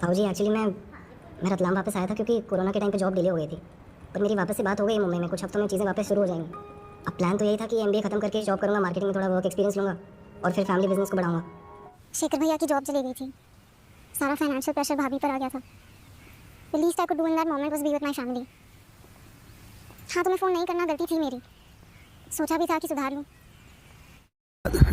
ताऊजी एक्चुअली मैं रतलाम वापस आया था क्योंकि कोरोना के टाइम पे जॉब डिले हो गई थी, पर मेरी वापस से बात हो गई मुंबई में। कुछ हफ्तों में चीज़ें वापस शुरू हो जाएंगी। अब प्लान तो यही था कि एमबीए खत्म करके जॉब करूँगा, मार्केटिंग में थोड़ा वर्क एक्सपीरियंस लूँगा और फिर फैमिली बिजनेस को बढ़ाऊँगा। शेखर भैया की जॉब चली गई थी, सारा फाइनेंशियल प्रेशर भाभी पर आ गया था। The least I could do in that moment was be with my family. हाँ, तुम्हें फ़ोन नहीं करना गलती थी मेरी, सोचा भी था कि सुधार लूँ।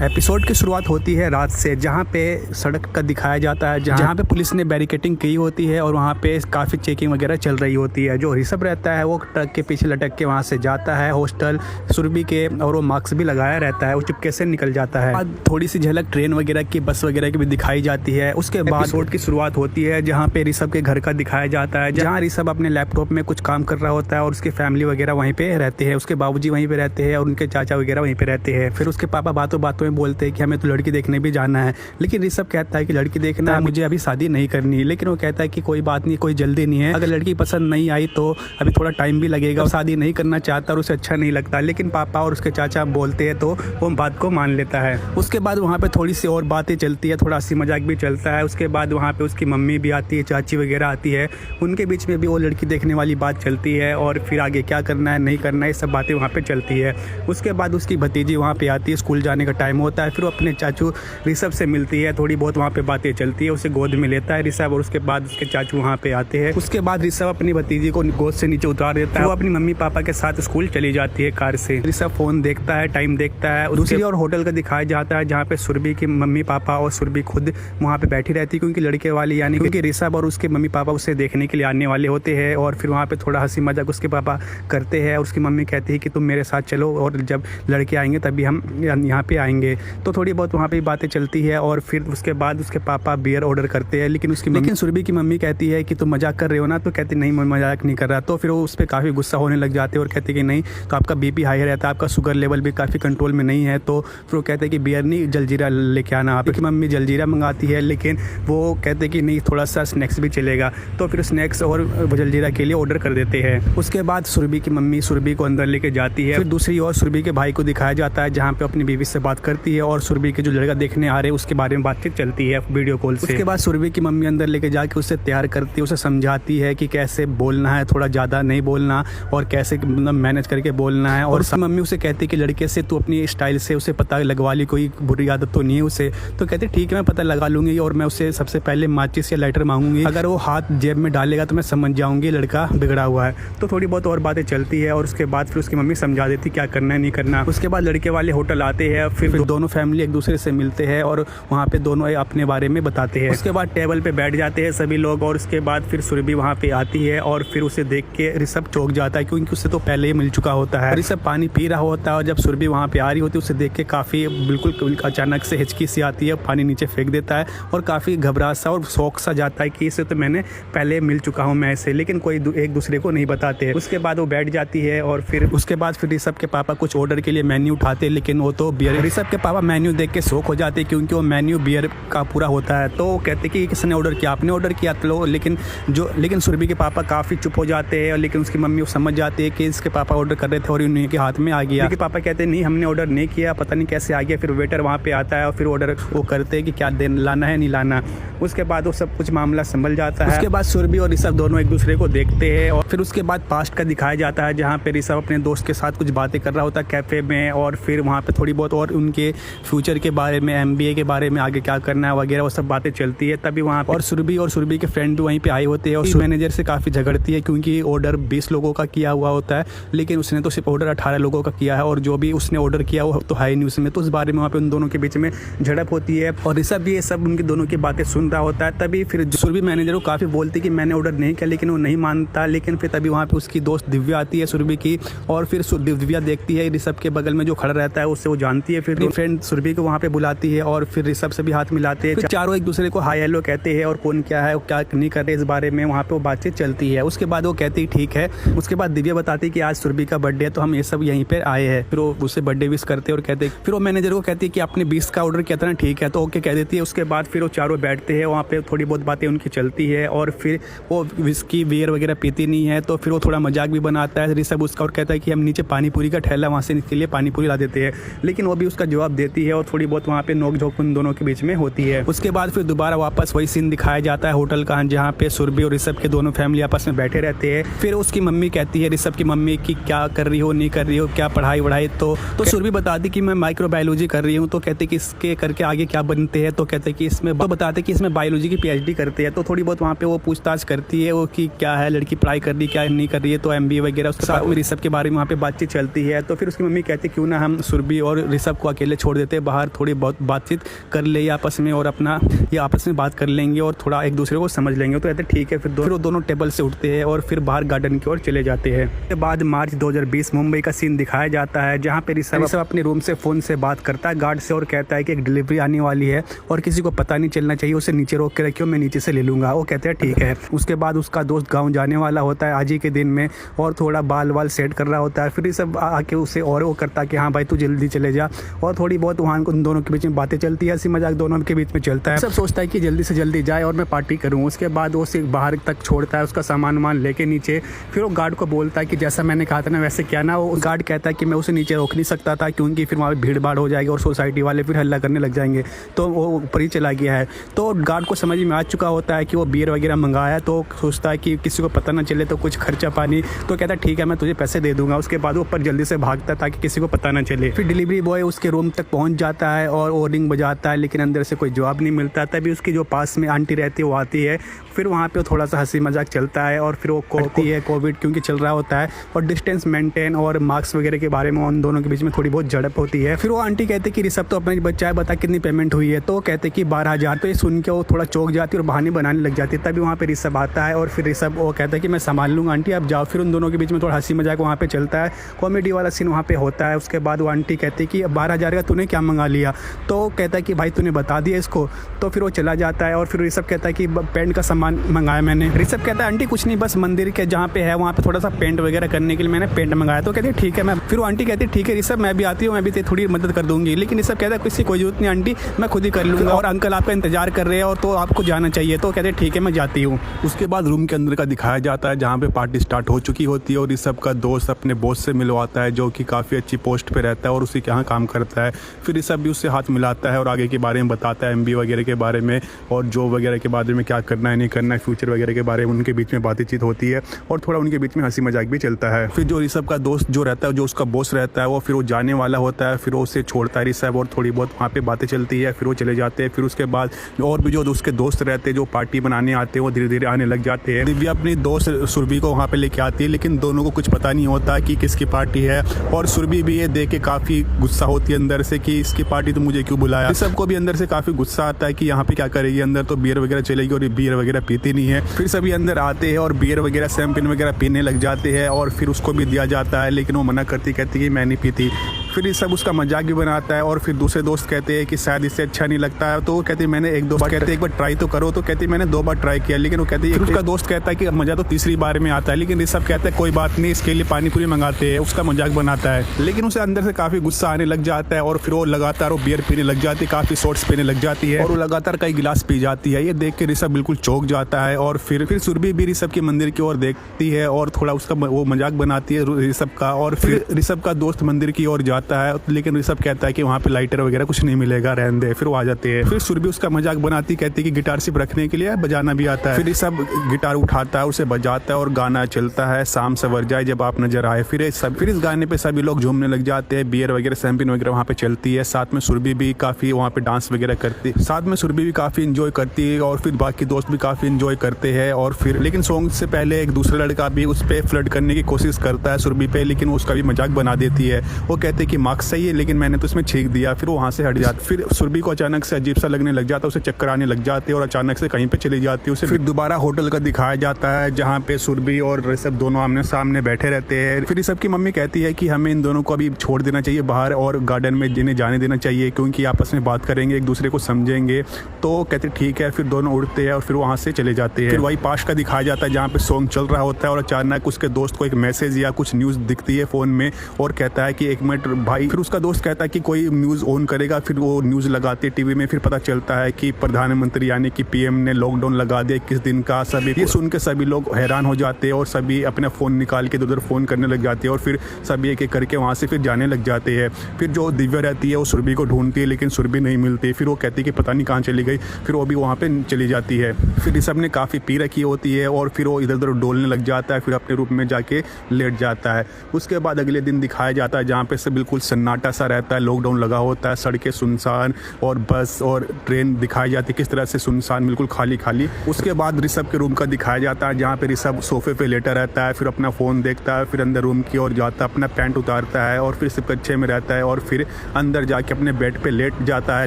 एपिसोड की शुरुआत होती है रात से, जहाँ पे सड़क का दिखाया जाता है, जहाँ पे पुलिस ने बैरिकेटिंग की होती है और वहाँ पे काफ़ी चेकिंग वगैरह चल रही होती है। जो ऋषभ रहता है वो ट्रक के पीछे लटक के वहाँ से जाता है हॉस्टल सुरभि के, और वो मास्क भी लगाया रहता है, वो चुपके से निकल जाता है। बाद थोड़ी सी झलक ट्रेन वगैरह की, बस वगैरह की भी दिखाई जाती है। उसके बाद एपिसोड की शुरुआत होती है जहाँ पे ऋषभ के घर का दिखाया जाता है, जहाँ ऋषभ अपने लैपटॉप में कुछ काम कर रहा होता है और उसकी फैमिली वगैरह वहीं पे रहते हैं। उसके बाबूजी वहीं पे रहते हैं और उनके चाचा वगैरह वहीं पे रहते हैं। फिर उसके पापा बातों बातों में बोलते हैं कि हमें तो लड़की देखने भी जाना है, लेकिन ऋषभ कहता है कि लड़की देखना है, मुझे अभी शादी नहीं करनी। लेकिन वो कहता है कि कोई बात नहीं, कोई जल्दी नहीं है, अगर लड़की पसंद नहीं आई तो अभी थोड़ा टाइम भी लगेगा। शादी नहीं करना चाहता और उसे अच्छा नहीं लगता, लेकिन पापा और उसके चाचा बोलते हैं तो वो बात को मान लेता है। उसके बाद वहाँ पे थोड़ी सी और बातें चलती है, थोड़ा हंसी मजाक भी चलता है। उसके बाद वहाँ पे उसकी मम्मी भी आती है, चाची वगैरह आती है, उनके बीच में भी वो लड़की देखने वाली बात चलती है और फिर आगे क्या करना है नहीं करना है सब बातें वहाँ पे चलती है। उसके बाद उसकी भतीजी वहाँ पे आती है, स्कूल जाने का टाइम होता है, फिर वो अपने चाचू ऋषभ से मिलती है, थोड़ी बहुत वहाँ पे बातें चलती है, उसे गोद में लेता है ऋषभ और उसके बाद उसके चाचू वहाँ पे आते हैं। उसके बाद ऋषभ अपनी भतीजी को गोद से नीचे उतार देता है, वो अपनी मम्मी पापा के साथ स्कूल चली जाती है कार से। ऋषभ फोन देखता है, टाइम देखता है। दूसरी और होटल का दिखाया जाता है जहाँ पे सुरभि की मम्मी पापा और सुरभि खुद वहाँ पे बैठी रहती है, क्योंकि लड़के वाली यानी क्योंकि ऋषभ और उसके मम्मी पापा उसे देखने के लिए आने वाले होते हैं। और फिर वहाँ पे थोड़ा हंसी मजाक उसके पापा करते हैं और उसकी मम्मी कहती है कि तुम मेरे साथ चलो और जब लड़के आएंगे तभी हम यहाँ पे आएंगे। तो थोड़ी बहुत वहाँ पे बातें चलती है और फिर उसके बाद उसके पापा बियर ऑर्डर करते हैं, लेकिन सुरभि की मम्मी कहती है कि तुम मजाक कर रहे हो ना, तो कहती नहीं मैं मजाक नहीं कर रहा। तो फिर वो उस पर काफ़ी गुस्सा होने लग जाते हैं और कहते कि नहीं तो आपका बीपी हाई रहता है, आपका शुगर लेवल भी काफ़ी कंट्रोल में नहीं है। तो फिर वो कहते हैं कि बियर नहीं जलजीरा लेके आना। आपकी मम्मी जलजीरा मंगाती है, लेकिन वो कहते कि नहीं थोड़ा सा स्नैक्स भी चलेगा। तो फिर स्नैक्स और जलजीरा के लिए ऑर्डर कर देते हैं। उसके बाद सुरभि की मम्मी सुरभि को अंदर लेके जाती है। फिर दूसरी ओर सुरभि के भाई को दिखाया जाता है जहाँ पे अपनी बीवी से बात करती है और सुरभि के जो लड़का देखने आ रहे हैं उसके बारे में बातचीत चलती है वीडियो कॉल से। उसके बाद सुरभि की मम्मी अंदर लेके जाके उसे तैयार करती है, उसे समझाती है कि कैसे बोलना है, थोड़ा ज़्यादा नहीं बोलना और कैसे मैनेज करके बोलना है। और मम्मी उसे कहती है कि लड़के से तू अपनी स्टाइल से उसे पता लगवा ली, कोई बुरी आदत तो नहीं है उसे। तो कहते ठीक है मैं पता लगा लूँगी और मैं उसे सबसे पहले माचिस या लाइटर मांगूंगी, अगर वो हाथ जेब में डालेगा तो मैं समझ जाऊँगी लड़का बिगड़ा हुआ है। तो थोड़ी बहुत और बातें चलती है और उसके बाद फिर उसकी मम्मी समझा देती क्या करना है नहीं करना। उसके बाद लड़के वाले होटल आते हैं, फिर दोनों फैमिली एक दूसरे से मिलते हैं और वहाँ पे दोनों अपने बारे में बताते हैं। उसके बाद टेबल पे बैठ जाते हैं सभी लोग और उसके बाद फिर सुरभि वहाँ पे आती है और फिर उसे देख के ऋषभ चौंक जाता है, क्योंकि उससे तो पहले ही मिल चुका होता है। ऋषभ पानी पी रहा होता है और जब सुरभि वहाँ पे आ रही होती है उसे देख के काफ़ी बिल्कुल अचानक से हिचकी सी आती है, पानी नीचे फेंक देता है और काफ़ी घबरा सा और शौक सा जाता है कि इसे तो मैंने पहले मिल चुका हूँ मैं इसे, लेकिन कोई एक दूसरे को नहीं बताते। उसके बाद वो बैठ जाती है और फिर उसके बाद फिर ऋषभ के पापा कुछ ऑर्डर के लिए मेन्यू उठाते हैं, लेकिन वो तो बियर। ऋषभ के पापा मेन्यू देख के शौक हो जाते हैं क्योंकि वो मेन्यू बियर का पूरा होता है। तो वो कहते कि किसने ऑर्डर किया, आपने ऑर्डर किया तो लेकिन सुरभि के पापा काफ़ी चुप हो जाते हैं, लेकिन उसकी मम्मी वो समझ जाती है कि इसके पापा ऑर्डर कर रहे थे और उन्हीं के हाथ में आ गया। के पापा कहते हैं नहीं हमने ऑर्डर नहीं किया, पता नहीं कैसे आ गया। फिर वेटर वहाँ पे आता है और फिर ऑर्डर वो करते हैं कि क्या लाना है नहीं लाना। उसके बाद वो सब कुछ मामला संभल जाता है। उसके बाद सुरभि और ऋषभ दोनों एक दूसरे को देखते हैं और फिर उसके बाद पास्ट का दिखाया जाता है जहाँ पे ऋषभ अपने दोस्त के साथ कुछ बातें कर रहा होता है कैफ़े में, और फिर वहाँ पे थोड़ी बहुत और उनके फ्यूचर के बारे में, MBA के बारे में आगे क्या करना है वगैरह वो सब बातें चलती है। तभी वहाँ और सुरभि के फ्रेंड भी वहीं पे आए होते हैं और मैनेजर से काफ़ी झगड़ती है क्योंकि ऑर्डर 20 लोगों का किया हुआ होता है, लेकिन उसने तो सिर्फ ऑर्डर 18 लोगों का किया है और जो भी उसने ऑर्डर किया वो तो है ही नहीं उसमें। तो उस बारे में वहाँ पे उन दोनों के बीच में झड़प होती है और ऋषभ भी ये सब उनकी दोनों की बातें सुन रहा होता है। तभी फिर सुरभि मैनेजर को काफ़ी बोलती कि मैंने ऑर्डर नहीं किया, लेकिन वो नहीं मानता। लेकिन फिर तभी वहाँ पे उसकी दोस्त दिव्या आती है सुरभि की, और फिर दिव्या देखती है ऋषभ के बगल में जो खड़ा रहता है उससे वो जानती है। फिर फ्रेंड सुरभि को वहाँ पे बुलाती है और फिर ऋषभ से भी हाथ मिलाते हैं। चारों एक दूसरे को हाय हेलो कहते हैं और कौन क्या है क्या नहीं कर रहे इस बारे में वहाँ पे वो बातचीत चलती है। उसके बाद वो कहती ठीक है। उसके बाद दिव्या बताती कि आज सुरभि का बर्थडे है तो हम ये सब यहीं पे आए हैं। फिर वो उसे बर्थडे विश करते और कहते, फिर वो मैनेजर को कहती है कि आपने 20 का ऑर्डर किया था ना, ठीक है, तो ओके कह देती है। उसके बाद फिर वो चारों बैठते हैं, वहाँ पे थोड़ी बहुत बातें उनकी चलती है और फिर वो विस्की बियर वगैरह पीती नहीं है तो फिर वो थोड़ा मजाक भी बनाता है ऋषभ उसका और कहता है कि हम नीचे पानी पूरी का ठेला वहाँ से इसके लिए पानी पूरी ला देते हैं, लेकिन वो भी उसका जवाब देती है और थोड़ी बहुत वहाँ पे नोक झोंक उन दोनों के बीच में होती है। उसके बाद फिर दोबारा वापस वही सीन दिखाया जाता है होटल का, जहाँ पे सुरभि और ऋषभ के दोनों फैमिली आपस में बैठे रहते हैं। फिर उसकी मम्मी कहती है, ऋषभ की मम्मी, कि क्या कर रही हो, नहीं कर रही हो, क्या पढ़ाई वढ़ाई। तो सुरभि बताती कि मैं माइक्रोबायोलॉजी कर रही हूँ। तो कहते कि इसके करके आगे क्या बनते हैं। तो कहते कि इसमें बताते कि इसमें बायोलॉजी की PhD करते हैं। तो थोड़ी बहुत वहाँ पे वो पूछताछ करती है वो कि क्या है, लड़की पढ़ाई कर रही क्या नहीं कर रही है। तो MBA वगैरह उसके साथ में ऋषभ के बारे में वहाँ पे बातचीत चलती है। तो फिर उसकी मम्मी कहती क्यों ना हम सुरभि और ऋषभ को अकेले छोड़ देते हैं बाहर, थोड़ी बहुत बातचीत कर ले आपस में और अपना ये आपस में बात कर लेंगे और थोड़ा एक दूसरे को समझ लेंगे। तो कहते ठीक है। फिर वो दोनों टेबल से उठते हैं और फिर बाहर गार्डन की ओर चले जाते हैं। उसके बाद मार्च 2020 मुंबई का सीन दिखाया जाता है, जहाँ पे ऋषभ अपने रूम से फ़ोन से बात करता है गार्ड से और कहता है कि एक डिलीवरी आने वाली है और किसी को पता नहीं चलना चाहिए, उसे नीचे रोक के रखियो, मैं नीचे से ले लूँगा। वो कहते हैं ठीक है। उसके बाद उसका दोस्त गाँव जाने वाला होता है आज ही के दिन में और थोड़ा बाल वाल सेट कर रहा होता है। फिर ऋषभ आके उसे और वो करता है कि हाँ भाई तू जल्दी चले जा, और थोड़ी बहुत वहाँ उन दोनों के बीच में बातें चलती है, हंसी मजाक दोनों के बीच में चलता है। सब सोचता है कि जल्दी से जल्दी जाए और मैं पार्टी करूँ। उसके बाद वो उसे बाहर तक छोड़ता है उसका सामान वामान लेके नीचे। फिर वो गार्ड को बोलता है कि जैसा मैंने कहा था ना वैसे क्या ना। वो गार्ड कहता है कि मैं उसे नीचे रोक नहीं सकता था क्योंकि फिर वहाँ भीड़ भाड़ हो जाएगी और सोसाइटी वाले फिर हल्ला करने लग जाएंगे, तो वो ऊपर ही चला गया है। तो गार्ड को समझ में आ चुका होता है कि वो बियर वगैरह मंगाया, तो सोचता है कि किसी को पता ना चले तो कुछ खर्चा पानी। तो कहता है ठीक है मैं तुझे पैसे दे दूंगा। उसके बाद वो ऊपर जल्दी से भागता है ताकि किसी को पता ना चले। फिर डिलीवरी बॉय उसके रूम तक पहुंच जाता है और वो रिंग बजाता है, लेकिन अंदर से कोई जवाब नहीं मिलता। तभी उसकी जो पास में आंटी रहती है वो आती है। फिर वहाँ पे थोड़ा सा हंसी मजाक चलता है और फिर वो कहती है कोविड क्योंकि चल रहा होता है और डिस्टेंस मेंटेन और मास्क वगैरह के बारे में उन दोनों के बीच में थोड़ी बहुत झड़प होती है। फिर वो आंटी कहते कि ऋषभ तो अपना बच्चा है, बता कितनी पेमेंट हुई है। तो कहते कि 12,000। तो ये सुन के वो थोड़ा चौंक जाती है और बहाने बनाने लग जाती है। तभी वहाँ पे ऋषभ आता है और फिर ऋषभ वो कहता है कि मैं संभाल लूँगा आंटी आप जाओ। फिर उन दोनों के बीच में थोड़ा हंसी मजाक वहाँ पे चलता है, कॉमेडी वाला सीन वहाँ पे होता है। उसके बाद वो आंटी कहती कि 12,000 का तूने क्या मंगा लिया। तो कहता है कि भाई तूने बता दिया इसको। तो फिर वो चला जाता है और फिर ऋषभ कहता है कि पेंट का सामान मंगाया मैंने। ऋषभ कहता है आंटी कुछ नहीं, बस मंदिर के जहाँ पे है वहाँ पे थोड़ा सा पेंट वगैरह करने के लिए मैंने पेंट मंगाया। तो कहते हैं ठीक है मैं। फिर वो आंटी कहती है ठीक है ऋषभ मैं भी आती हूँ, मैं भी थोड़ी मदद कर दूंगी। लेकिन ऋषभ कहता है किसी कोई जरूरत नहीं आंटी, मैं खुद ही कर लूँगा और अंकल आपका इंतजार कर रहे हैं और तो आपको जाना चाहिए। तो कहते हैं ठीक है मैं जाती हूँ। उसके बाद रूम के अंदर का दिखाया जाता है जहाँ पे पार्टी स्टार्ट हो चुकी होती है और ऋषभ का दोस्त अपने बॉस से मिलवाता है जो कि काफ़ी अच्छी पोस्ट पे रहता है और उसी के यहाँ काम करता है। फिर ऋषभ भी उससे हाथ मिलाता है और आगे के बारे में बताता है, MBA वगैरह के बारे में और जॉब वगैरह के बारे में क्या करना है नहीं करना है, फ्यूचर वगैरह के बारे में उनके बीच में बातचीत होती है और थोड़ा उनके बीच में हंसी मजाक भी चलता है। फिर जो ऋषभ का दोस्त जो रहता है, जो उसका बॉस रहता है, वो फिर वो जाने वाला होता है। फिर वो उसे छोड़ता है ऋषभ और थोड़ी बहुत वहाँ पे बातें चलती है। फिर वो चले जाते हैं। फिर उसके बाद और भी जो उसके दोस्त रहते हैं जो पार्टी बनाने आते हैं वो धीरे धीरे आने लग जाते हैं। दिव्या अपनी दोस्त सुरभि को वहाँ पे लेके आती है, लेकिन दोनों को कुछ पता नहीं होता कि किसकी पार्टी है और सुरभि भी ये देख के काफ़ी गुस्सा होती है अंदर से कि इसकी पार्टी तो मुझे क्यों बुलाया। ऋषभ को भी अंदर से काफ़ी गुस्सा आता है कि यहाँ पे क्या करेगी, अंदर तो बियर वगैरह चलेगी और ये बियर वगैरह पीती नहीं है। फिर सभी अंदर आते हैं और बियर वगैरह शैंपेन वगैरह पीने लग जाते हैं और फिर उसको भी दिया जाता है, लेकिन वो मना करती, कहती कि मैं नहीं पीती। फिर ये सब उसका मजाक भी बनाता है और फिर दूसरे दोस्त कहते हैं कि शायद इससे अच्छा नहीं लगता है। तो वो कहती मैंने एक दो बार, कहते एक बार ट्राई तो करो। तो कहती मैंने 2 बार ट्राई किया, लेकिन वो कहती है, उसका दोस्त कहता है कि मजा तो तीसरी बार में आता है। लेकिन ऋषभ कहता है कोई बात नहीं, इसके लिए पानी पूरी मंगाते हैं, उसका मजाक बनाता है। लेकिन उसे अंदर से काफ़ी गुस्सा आने लग जाता है और फिर वो लगातार वो बियर पीने लग जाती है, काफ़ी शॉट्स पीने लग जाती है और वो लगातार कई गिलास पी जाती है। ये देख के ऋषभ बिल्कुल चौंक जाता है और फिर सुरभि भी ऋषभ के मंदिर की ओर देखती है और थोड़ा उसका वो मजाक बनाती है ऋषभ का। और फिर ऋषभ का दोस्त मंदिर की ओर जाता है, लेकिन ऋषभ कहता है कि वहाँ पे लाइटर वगैरह कुछ नहीं मिलेगा, रहने दे। फिर वो आ जाते हैं। फिर सुरभि उसका मजाक बनाती, कहती कि गिटार सिर्फ रखने के लिए, बजाना भी आता है। फिर ऋषभ गिटार उठाता है, उसे बजाता है और गाना चलता है, शाम सवर जाए जब आप नजर आए। फिर इस गाने पे सभी लोग झूमने लग जाते हैं, बियर वगैरह शैंपेन वगैरह वहाँ पे चलती है। साथ में सुरभि भी काफ़ी वहाँ पे डांस वगैरह करती है, साथ में सुरभि भी काफ़ी इंजॉय करती है और फिर बाकी दोस्त भी काफ़ी इंजॉय करते हैं। और फिर लेकिन सॉन्ग से पहले एक दूसरा लड़का भी उस पर फ्लर्ट करने की कोशिश करता है सुरभि पे, लेकिन उसका भी मजाक बना देती है। वो कहते हैं कि मार्क्स सही है लेकिन मैंने तो इसमें छींक दिया। फिर वो वहाँ से हट जाती। फिर सुरभि को अचानक से अजीब सा लगने लग जाता है, उसे चक्कर आने लग जाते हैं और अचानक से कहीं पे चली जाती है। उसे फिर दोबारा होटल का दिखाया जाता है जहाँ पे सुरभि और ऋषभ दोनों आमने सामने बैठे रहते हैं। फिर ऋषभ की मम्मी कहती है कि हमें इन दोनों को अभी छोड़ देना चाहिए बाहर और गार्डन में जिन्हें जाने देना चाहिए क्योंकि आपस में बात करेंगे, एक दूसरे को समझेंगे। तो कहते ठीक है। फिर दोनों उड़ते हैं और फिर वहाँ से चले जाते हैं। फिर वही पास का दिखाया जाता है जहाँ पे सॉन्ग चल रहा होता है और अचानक उसके दोस्त को एक मैसेज या कुछ न्यूज़ दिखती है फ़ोन में और कहता है कि 1 मिनट भाई। फिर उसका दोस्त कहता है कि कोई न्यूज़ ऑन करेगा, फिर वो न्यूज़ लगाते टीवी में, फिर पता चलता है कि प्रधानमंत्री यानी कि पीएम ने लॉकडाउन लगा दिया 21 दिन का। सभी ये सुन के सभी लोग हैरान हो जाते हैं और सभी अपना फ़ोन निकाल के उधर फ़ोन करने लग जाते हैं और फिर सभी एक एक करके वहाँ से फिर जाने लग जाते हैं। फिर जो दिव्या रहती है वो सुरभि को ढूंढती है, लेकिन सुरभि नहीं मिलती। फिर वो कहती है कि पता नहीं कहाँ चली गई, फिर वो भी वहाँ पे चली जाती है। फिर ऋषभ ने काफ़ी पी रखी होती है और फिर वो इधर उधर डोलने लग जाता है, फिर अपने रूम में जाके लेट जाता है। उसके बाद अगले दिन दिखाया जाता है जहाँ पे से बिल्कुल सन्नाटा सा रहता है, लॉकडाउन लगा होता है, सड़कें सुनसान और बस और ट्रेन दिखाई जाती है किस तरह से सुनसान, बिल्कुल खाली खाली। उसके बाद ऋषभ के रूम का दिखाया जाता है जहाँ पे ऋषभ सोफे पे लेटा रहता है, फिर अपना फ़ोन देखता है, फिर अंदर रूम की ओर जाता है, अपना पैंट उतारता है और फिर सिर्फ कच्छे में रहता है और फिर अंदर जाके अपने बेड पे लेट जाता है।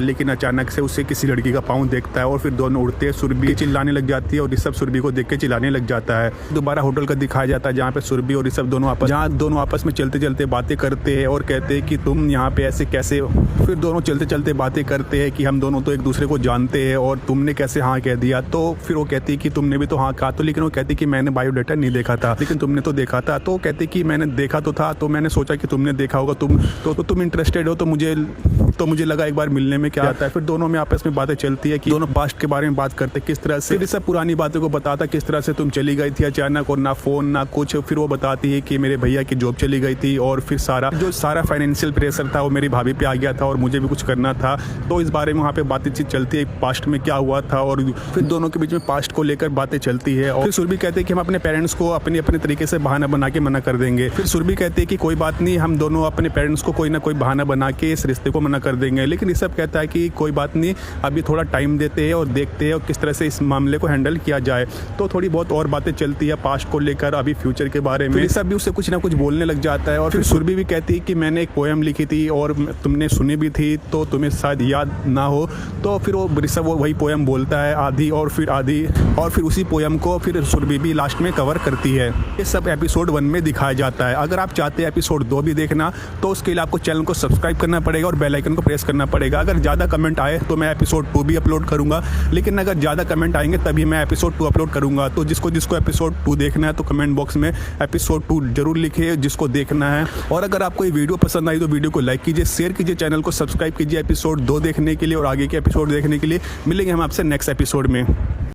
लेकिन अचानक से उसे किसी लड़की का पाँव देखता है और फिर दोनों उड़ते हैं। सुरभि चिल्लाने लग जाती है और ऋषभ सुरभि को देख के चिल्लाने लग जाता है। दोबारा होटल का दिखाया जाता है जहाँ पे सुरभि और ऋषभ दोनों आपस में चलते चलते बातें करते हैं और कहते हैं कि तुम यहाँ पे ऐसे कैसे। फिर दोनों चलते चलते बातें करते हैं कि हम दोनों तो एक दूसरे को जानते हैं और तुमने कैसे हाँ कह दिया। तो फिर वो कहती है कि तुमने भी तो हाँ कहा। तो लेकिन वो कहती है कि मैंने बायोडाटा नहीं देखा था, लेकिन तुमने तो देखा था। तो कहती कि मैंने देखा तो था, तो मैंने सोचा कि तुमने देखा होगा, तुम इंटरेस्टेड हो तो मुझे लगा एक बार मिलने में क्या आता है। फिर दोनों में आपस में बातें चलती है कि दोनों पास्ट के बारे में बात करते किस तरह से। फिर सब पुरानी बातों को बताता किस तरह से तुम चली गई थी अचानक और ना फोन ना कुछ। फिर वो बताती है कि मेरे भैया की जॉब चली गई थी और फिर सारा फाइनेंशियल प्रेशर था वो मेरी भाभी पे आ गया था और मुझे भी कुछ करना था। तो इस बारे में वहाँ पे बातचीत चलती है, पास्ट में क्या हुआ था और फिर दोनों के बीच में पास्ट को लेकर बातें चलती है। और फिर सुरभि कहते हैं कि हम अपने पेरेंट्स को अपने तरीके से बहाना बना के मना कर देंगे। फिर सुरभि कहते हैं कि कोई बात नहीं, हम दोनों अपने पेरेंट्स को कोई ना कोई बहाना बना के इस रिश्ते को मना कर देंगे। लेकिन ऋषभ कहता है कि कोई बात नहीं, अभी थोड़ा टाइम देते हैं और देखते हैं और किस तरह से इस मामले को हैंडल किया जाए। तो थोड़ी बहुत और बातें चलती है पास्ट को लेकर, अभी फ्यूचर के बारे में। ऋषभ भी उससे कुछ ना कुछ बोलने लग जाता है और फिर सुरभि भी कहती है कि मैंने एक पोएम लिखी थी और तुमने सुनी भी थी तो तुम्हें शायद याद ना हो। तो फिर वो ऋषभ वही पोएम बोलता है आधी और फिर उसी पोएम को फिर सुरभि भी लास्ट में कवर करती है। ये सब एपिसोड 1 में दिखाया जाता है। अगर आप चाहते हैं एपिसोड 2 भी देखना तो उसके लिए आपको चैनल को सब्सक्राइब करना पड़ेगा और बेल आइकन को प्रेस करना पड़ेगा। अगर ज़्यादा कमेंट आए तो मैं एपिसोड 2 भी अपलोड करूंगा, लेकिन अगर ज़्यादा कमेंट आएंगे तभी मैं एपिसोड 2 अपलोड करूंगा। तो जिसको एपिसोड 2 देखना है तो कमेंट बॉक्स में एपिसोड 2 जरूर लिखिए जिसको देखना है। और अगर आपको ये वीडियो पसंद आई तो वीडियो को लाइक कीजिए, शेयर कीजिए, चैनल को सब्सक्राइब कीजिए एपिसोड 2 देखने के लिए और आगे के एपिसोड देखने के लिए। मिलेंगे हम आपसे नेक्स्ट एपिसोड में।